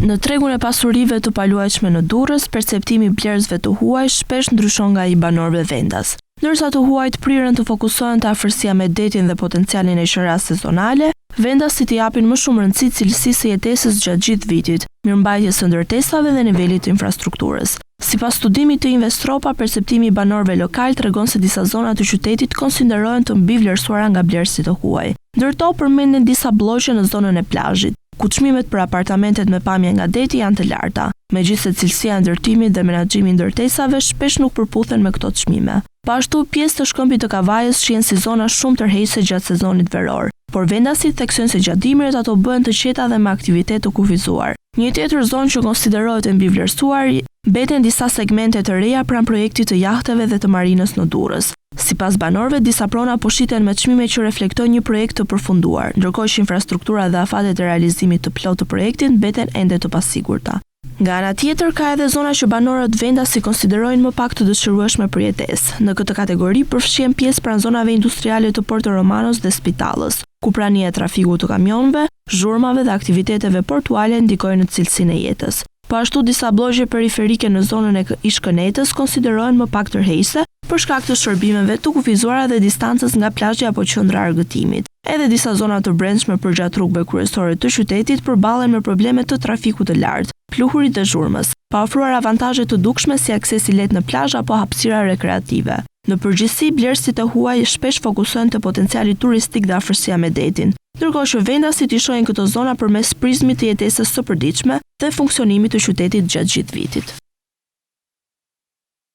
Në tregun e pasurive të paluajtshme në Durrës, perceptimi i blerësve të huaj shpesh ndryshon nga i banorëve vendas. Ndërsa të huajt prirën të fokusohen te afërsia me detin dhe potencialin e qërras sezonale, vendasit i japin më shumë rëndësi cilësisë së jetesës gjatë gjithë vitit, mirëmbajtjes së ndërtesave dhe nivelit të infrastrukturës. Sipas studimit të Investropa, perceptimi i banorëve lokal tregon se disa zona të qytetit konsiderohen të mbi vlerësuara nga blerësit të huaj. Ndërto përmenden disa blloqe në zonën e plazhit, ku çmimet për apartamentet me pamje nga deti janë të larta, megjithse cilësia e ndërtimit dhe menaxhimi i ndërtesave shpesh nuk përputhen me këto çmime. Po ashtu, pjesë të shkëmbit të Kavajës shihen si zona shumë tërheqëse gjatë sezonit veror, por vendasit theksojnë se gjatë dimrit ato bëhen të qeta dhe me aktivitet të kufizuar. Një tjetër zonë që konsiderohet e mbi vlerësuar mbeten disa segmente të reja pranë projektit të jahteve dhe të marinës në Durrës. Sipas banorëve, disa prona po shiten me çmime që reflektojnë një projekt të përfunduar, ndërkohë që infrastruktura dhe afatet e realizimit të plotë të projektit mbeten ende të pasigurta. Nga ana tjetër, ka edhe zona që banorët vendas si konsiderojnë më pak të dëshirueshme për jetesë. Në këtë kategori përfshihen pjesë pranë zonave industriale të Porto Romanos dhe Spitallës, ku prania e trafikut të kamionëve, zhurmave dhe aktiviteteve portuale ndikojnë në cilësinë e jetës. Po ashtu, disa blloqe periferike në zonën e Ish-Kënetës konsiderohen më pak tërheqëse për shkak të shërbimeve të kufizuara dhe distancës nga plazhi apo qendra e argëtimit. Edhe disa zona të brendshme përgjatë rrugëve kryesore të qytetit përballen me probleme të trafikut të lartë, pluhurit dhe zhurmës, pa ofruar avantazhe të dukshme si aksesi lehtë në plazh apo hapësira rekreative. Në përgjithësi, blerësit e huaj shpesh fokusohen te potenciali turistik dhe afërsia me detin, ndërkohë që vendasit i shohin këto zona përmes prizmit të jetesës së përditshme dhe funksionimit të qytetit gjatë gjithë vitit.